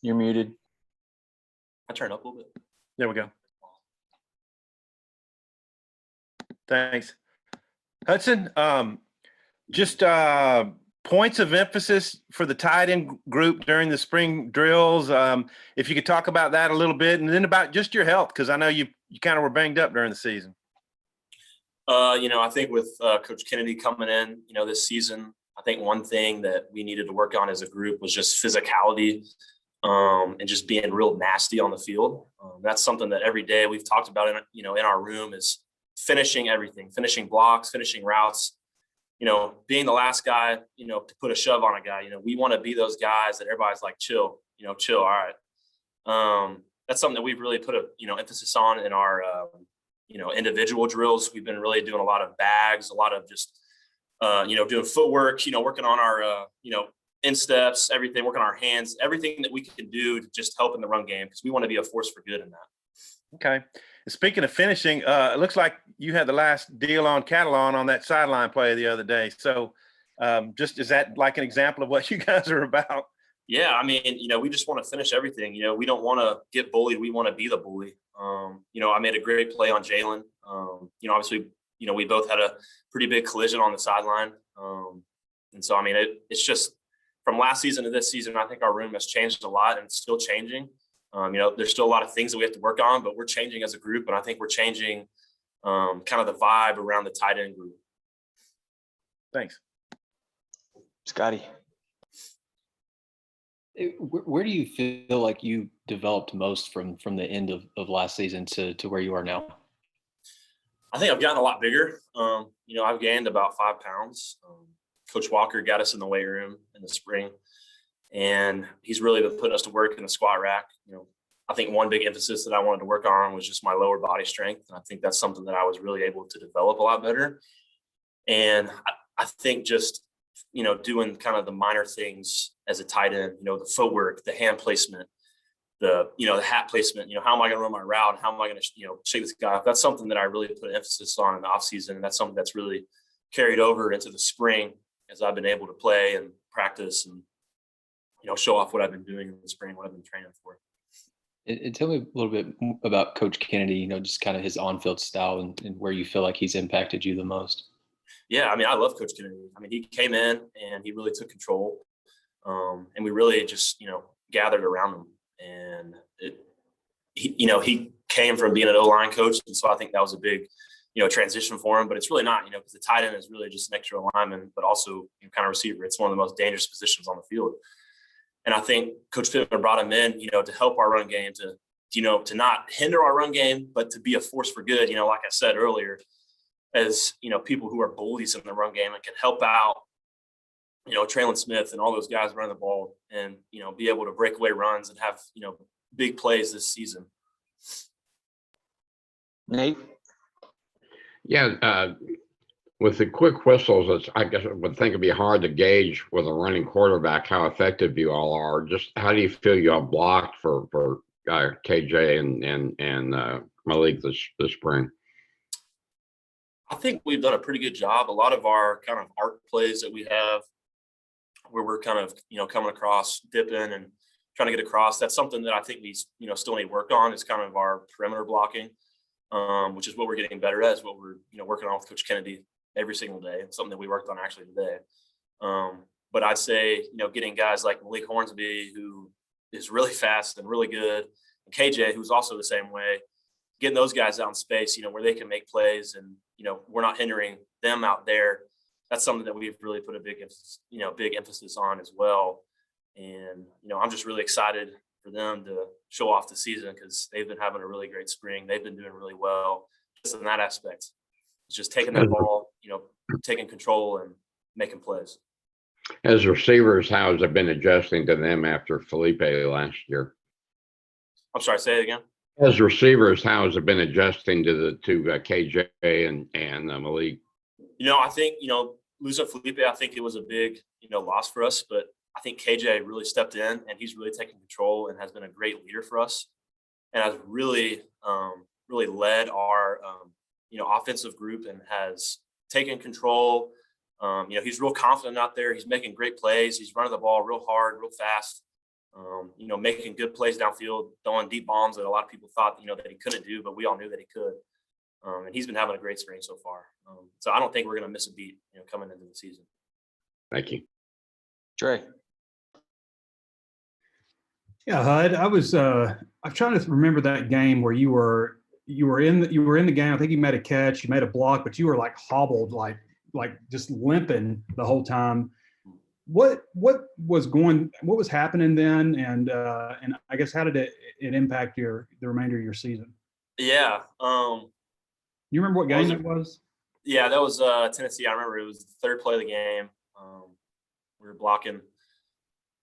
You're muted. I turn up a little bit. There we go. Thanks. Hudson, just points of emphasis for the tight end group during the spring drills. If you could talk about that a little bit, and then about just your health, because I know you kind of were banged up during the season. I think with Coach Kennedy coming in, this season, I think one thing that we needed to work on as a group was just physicality and just being real nasty on the field. That's something that every day we've talked about in our room is finishing everything, finishing blocks, finishing routes, being the last guy, to put a shove on a guy. We want to be those guys that everybody's like, chill. All right. That's something that we've really put a, emphasis on in our, individual drills. We've been really doing a lot of bags, a lot of just, doing footwork, working on our, insteps, everything, working on our hands, everything that we can do to just help in the run game, because we want to be a force for good in that. Okay. Speaking of finishing, it looks like you had the last deal on Catalan on that sideline play the other day. So just is that like an example of what you guys are about? Yeah, I mean, we just want to finish everything. We don't want to get bullied. We want to be the bully. I made a great play on Jalen. Obviously, we both had a pretty big collision on the sideline. And so, I mean, it's just from last season to this season, I think our room has changed a lot, and it's still changing. There's still a lot of things that we have to work on, but we're changing as a group. And I think we're changing kind of the vibe around the tight end group. Thanks. Scotty. Where do you feel like you developed most from the end of last season to where you are now? I think I've gotten a lot bigger. I've gained about 5 pounds. Coach Walker got us in the weight room in the spring, and he's really been putting us to work in the squat rack. I think one big emphasis that I wanted to work on was just my lower body strength. And I think that's something that I was really able to develop a lot better. And I think just, doing kind of the minor things as a tight end, the footwork, the hand placement, the hat placement, how am I going to run my route? How am I going to, shake this guy off? That's something that I really put an emphasis on in the off season. And that's something that's really carried over into the spring as I've been able to play and practice and, show off what I've been doing in the spring, what I've been training for. And tell me a little bit about Coach Kennedy, just kind of his on-field style and where you feel like he's impacted you the most. Yeah, I mean, I love Coach Kennedy. I mean, he came in and he really took control. And we really just, gathered around him. And he came from being an O-line coach. And so I think that was a big, transition for him. But it's really not, because the tight end is really just an extra lineman, but also kind of receiver. It's one of the most dangerous positions on the field. And I think Coach Pittman brought him in, to help our run game, to not hinder our run game, but to be a force for good, like I said earlier, as, people who are bullies in the run game and can help out, Traylon Smith and all those guys running the ball and, be able to break away runs and have, big plays this season. Nate? Yeah, with the quick whistles, I guess I would think it'd be hard to gauge with a running quarterback how effective you all are. Just how do you feel you all blocked for KJ and Malik this spring? I think we've done a pretty good job. A lot of our kind of arc plays that we have where we're kind of, coming across, dipping and trying to get across. That's something that I think we, still need to work on is kind of our perimeter blocking, which is what we're getting better at, is what we're, working on with Coach Kennedy every single day. It's something that we worked on actually today. But I'd say, getting guys like Malik Hornsby, who is really fast and really good, and KJ, who's also the same way, getting those guys out in space, where they can make plays and, we're not hindering them out there. That's something that we've really put a big emphasis on as well. And, I'm just really excited for them to show off the season because they've been having a really great spring. They've been doing really well just in that aspect. It's just taking that ball, taking control and making plays. As receivers, how has it been adjusting to them after Felipe last year? I'm sorry, say it again. As receivers, how has it been adjusting to KJ and Malik? I think, losing Felipe, I think it was a big, loss for us. But I think KJ really stepped in and he's really taken control and has been a great leader for us and has really, really led our, offensive group and has taken control. He's real confident out there. He's making great plays. He's running the ball real hard, real fast. Making good plays downfield, throwing deep bombs that a lot of people thought, that he couldn't do, but we all knew that he could. And he's been having a great spring so far. So I don't think we're going to miss a beat, coming into the season. Thank you. Dre. Yeah, Hud. I'm trying to remember that game where you were in the game. I think you made a catch, you made a block, but you were like hobbled, like just limping the whole time. What was happening then, and I guess how did it impact the remainder of your season? Yeah. You remember what game that was? Yeah, that was Tennessee. I remember it was the third play of the game. We were blocking,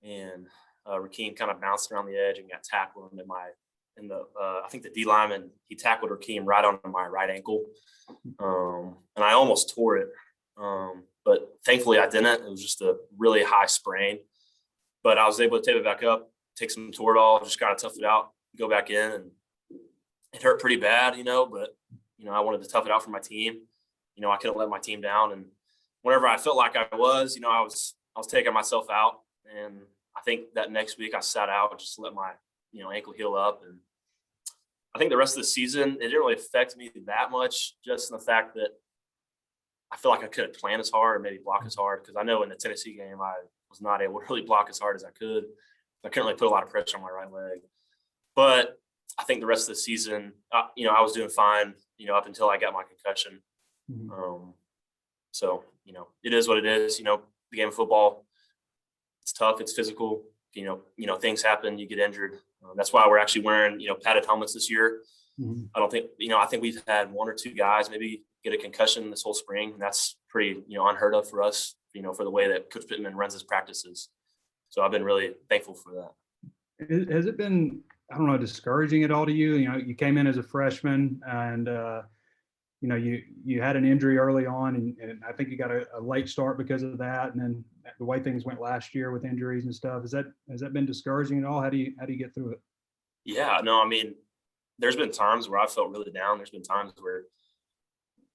and Rakeem kind of bounced around the edge and got tackled I think the D lineman, he tackled Rakeem right onto my right ankle, and I almost tore it. But thankfully I didn't. It was just a really high sprain. But I was able to tape it back up, take some Toradol, just kind of tough it out, go back in, and it hurt pretty bad, but I wanted to tough it out for my team. I couldn't let my team down. And whenever I felt like I was, I was taking myself out. And I think that next week I sat out just to let my, ankle heal up. And I think the rest of the season, it didn't really affect me that much, just in the fact that I feel like I couldn't plan as hard or maybe block as hard, because I know in the Tennessee game, I was not able to really block as hard as I could. I couldn't really put a lot of pressure on my right leg. But I think the rest of the season, I was doing fine, up until I got my concussion. Mm-hmm. So, it is what it is. The game of football, it's tough, it's physical. Things happen, you get injured. That's why we're actually wearing, padded helmets this year. Mm-hmm. I think we've had one or two guys maybe get a concussion this whole spring. And that's pretty, unheard of for us, for the way that Coach Pittman runs his practices. So I've been really thankful for that. Has it been, I don't know, discouraging at all to you? You came in as a freshman, and you had an injury early on, and I think you got a late start because of that. And then the way things went last year with injuries and stuff, has that been discouraging at all? How do you get through it? Yeah, no, there's been times where I felt really down. There's been times where,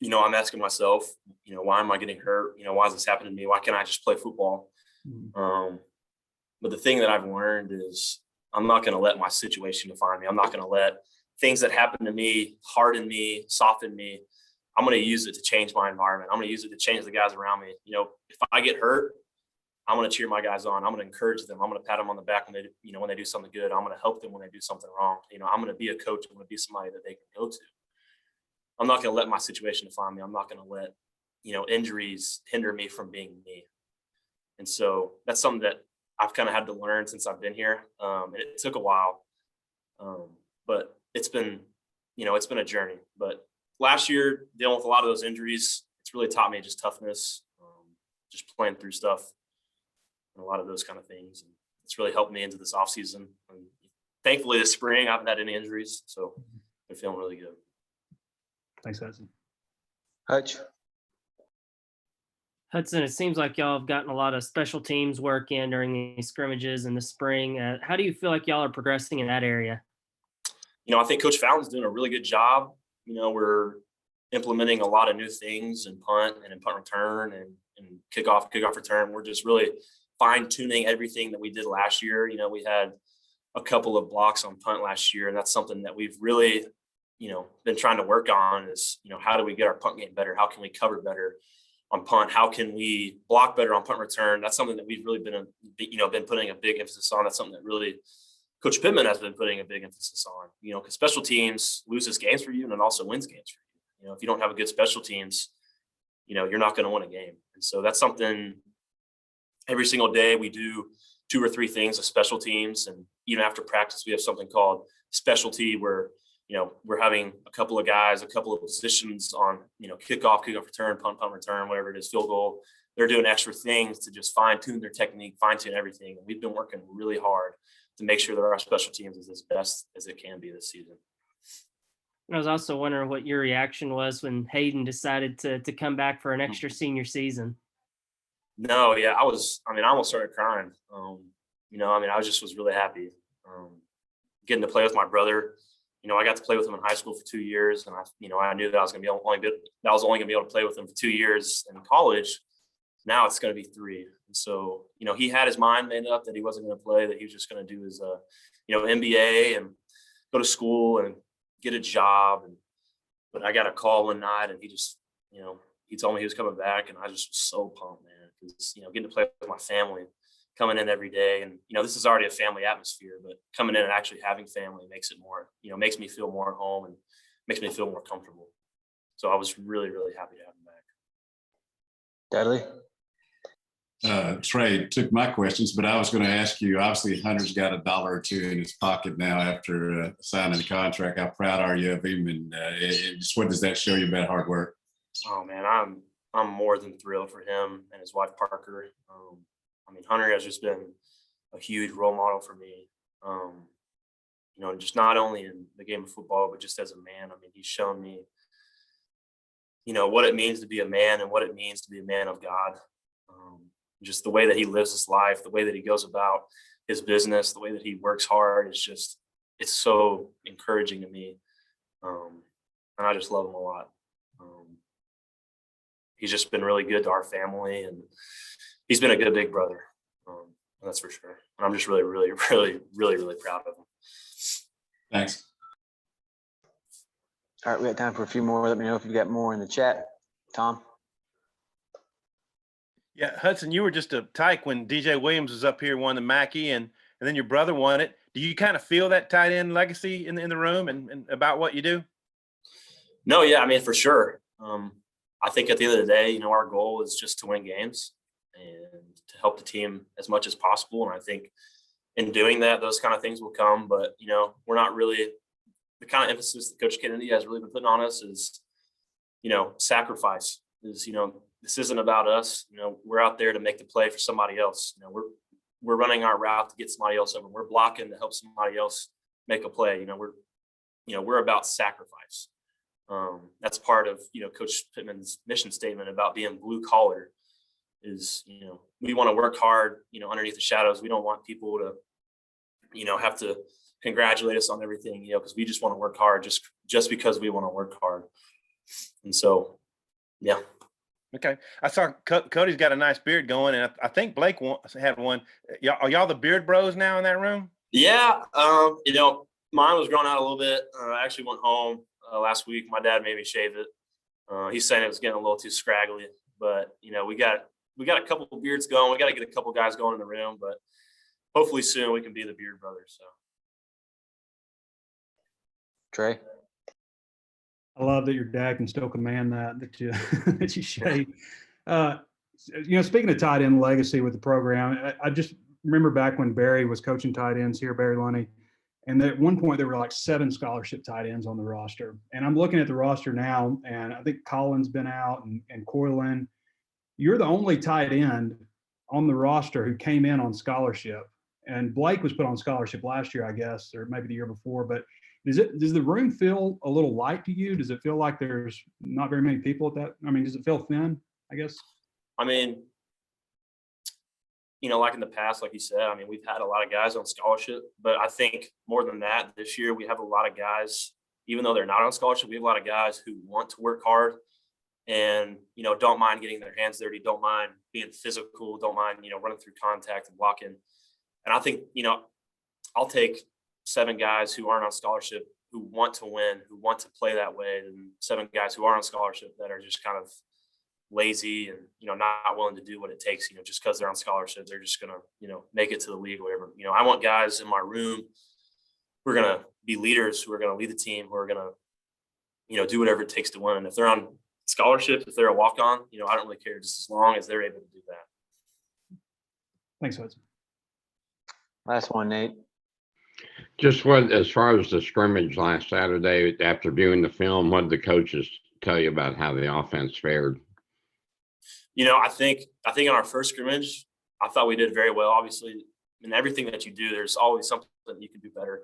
I'm asking myself, why am I getting hurt? Why is this happening to me? Why can't I just play football? Mm-hmm. But the thing that I've learned is I'm not going to let my situation define me. I'm not going to let things that happen to me harden me, soften me. I'm going to use it to change my environment. I'm going to use it to change the guys around me. If I get hurt, I'm going to cheer my guys on. I'm going to encourage them. I'm going to pat them on the back when they do something good. I'm going to help them when they do something wrong. I'm going to be a coach. I'm going to be somebody that they can go to. I'm not going to let my situation define me. I'm not going to let, injuries hinder me from being me. And so that's something that I've kind of had to learn since I've been here. And it took a while, but it's been a journey. But last year, dealing with a lot of those injuries, it's really taught me just toughness, just playing through stuff, and a lot of those kind of things. And it's really helped me into this off season. And thankfully, this spring, I haven't had any injuries, so I'm feeling really good. Thanks, Hudson. Hutch. Hudson, it seems like y'all have gotten a lot of special teams work in during these scrimmages in the spring. How do you feel like y'all are progressing in that area? I think Coach Fountain's doing a really good job. We're implementing a lot of new things in punt and in punt return and kickoff return. We're just really fine-tuning everything that we did last year. We had a couple of blocks on punt last year, and that's something that we've really, been trying to work on is, how do we get our punt game better? How can we cover better on punt? How can we block better on punt return? That's something that we've really been putting a big emphasis on. That's something that really Coach Pittman has been putting a big emphasis on, because special teams loses games for you and it also wins games for you. If you don't have a good special teams, you're not going to win a game. And so that's something every single day we do 2 or 3 things of special teams. And even after practice, we have something called specialty where, we're having a couple of guys, a couple of positions on, kickoff return, punt return, whatever it is, field goal. They're doing extra things to just fine tune their technique, fine tune everything. And we've been working really hard to make sure that our special teams is as best as it can be this season. I was also wondering what your reaction was when Hayden decided to come back for an extra senior season. No, yeah, I almost started crying. I was really happy. Getting to play with my brother. I got to play with him in high school for 2 years, and I knew that I was only going to be able to play with him for 2 years in college. Now it's going to be 3. And so, he had his mind made up that he wasn't going to play, that he was just going to do his, MBA and go to school and get a job. But I got a call one night and he just, he told me he was coming back, and I just was so pumped, man, because, getting to play with my family, coming in every day. And, this is already a family atmosphere, but coming in and actually having family makes it more, makes me feel more at home and makes me feel more comfortable. So I was really, really happy to have him back. Dudley? Trey took my questions, but I was going to ask you, obviously Hunter's got $1 or 2 in his pocket now after signing the contract. How proud are you of him? And just what does that show you about hard work? Oh man, I'm more than thrilled for him and his wife Parker. Hunter has just been a huge role model for me. Just not only in the game of football, but just as a man. He's shown me, what it means to be a man and what it means to be a man of God. Just the way that he lives his life, the way that he goes about his business, the way that he works hard it's so encouraging to me. And I just love him a lot. He's just been really good to our family, and he's been a good big brother. That's for sure. And I'm just really, really, really, really, really proud of him. Thanks. All right, we got time for a few more. Let me know if you've got more in the chat. Tom? Yeah, Hudson, you were just a tyke when DJ Williams was up here, won the Mackey, and then your brother won it. Do you kind of feel that tight end legacy in the room and about what you do? No, yeah, for sure. I think at the end of the day, our goal is just to win games and to help the team as much as possible. And I think in doing that, those kind of things will come. But, we're not really – the kind of emphasis that Coach Kennedy has really been putting on us is, sacrifice is, this isn't about us. We're out there to make the play for somebody else. We're running our route to get somebody else over. We're blocking to help somebody else make a play. We're about sacrifice. That's part of, Coach Pittman's mission statement about being blue collar is, we want to work hard, underneath the shadows. We don't want people to, have to congratulate us on everything, because we just want to work hard just because we want to work hard. And so, yeah. Okay. I saw Cody's got a nice beard going, and I think Blake had one. Are y'all the beard bros now in that room? Yeah. Mine was growing out a little bit. I actually went home last week. My dad made me shave it. He's saying it was getting a little too scraggly, but we got a couple of beards going. We got to get a couple guys going in the room, but hopefully soon we can be the beard brothers. So. Trey? I love that your dad can still command that you that you shave. Speaking of tight end legacy with the program, I just remember back when Barry was coaching tight ends here, Barry Lunny, and at one point there were like 7 scholarship tight ends on the roster. And I'm looking at the roster now, and I think Colin's been out and Coylan. You're the only tight end on the roster who came in on scholarship. And Blake was put on scholarship last year, I guess, or maybe the year before. But does the room feel a little light to you? Does it feel like there's not very many people at that? Does it feel thin, I guess? Like in the past, like you said, we've had a lot of guys on scholarship, but I think more than that, this year we have a lot of guys, even though they're not on scholarship, we have a lot of guys who want to work hard and, don't mind getting their hands dirty, don't mind being physical, don't mind, running through contact and blocking. And I think, I'll take 7 guys who aren't on scholarship, who want to win, who want to play that way, and 7 guys who are on scholarship that are just kind of lazy and, not willing to do what it takes, just because they're on scholarship. They're just going to, make it to the league or whatever. I want guys in my room who are going to be leaders, who are going to lead the team, who are going to, do whatever it takes to win. And if they're on scholarship, if they're a walk-on, I don't really care, just as long as they're able to do that. Thanks, Hudson. Last one, Nate. Just as far as the scrimmage last Saturday, after viewing the film, what did the coaches tell you about how the offense fared? I think in our first scrimmage, I thought we did very well. Obviously, in everything that you do, there's always something that you can do better.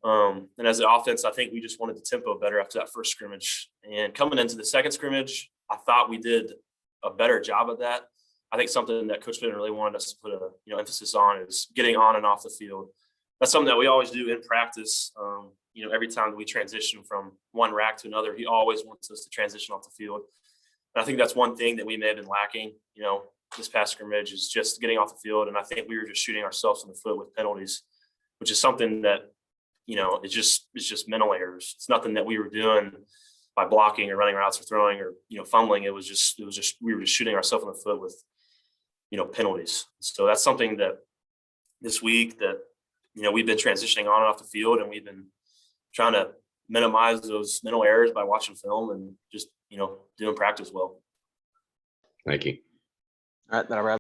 And as an offense, I think we just wanted the tempo better after that first scrimmage. And coming into the second scrimmage, I thought we did a better job of that. I think something that Coach Bennett really wanted us to put a emphasis on is getting on and off the field. That's something that we always do in practice. Every time that we transition from one rack to another, he always wants us to transition off the field. And I think that's one thing that we may have been lacking. this past scrimmage is just getting off the field. And I think we were just shooting ourselves in the foot with penalties, which is something that, it's just mental errors. It's nothing that we were doing by blocking or running routes or throwing or, fumbling. We were just shooting ourselves in the foot with, penalties. So that's something that this week that, we've been transitioning on and off the field, and we've been trying to minimize those mental errors by watching film and just, doing practice well. Thank you. All right, that'll wrap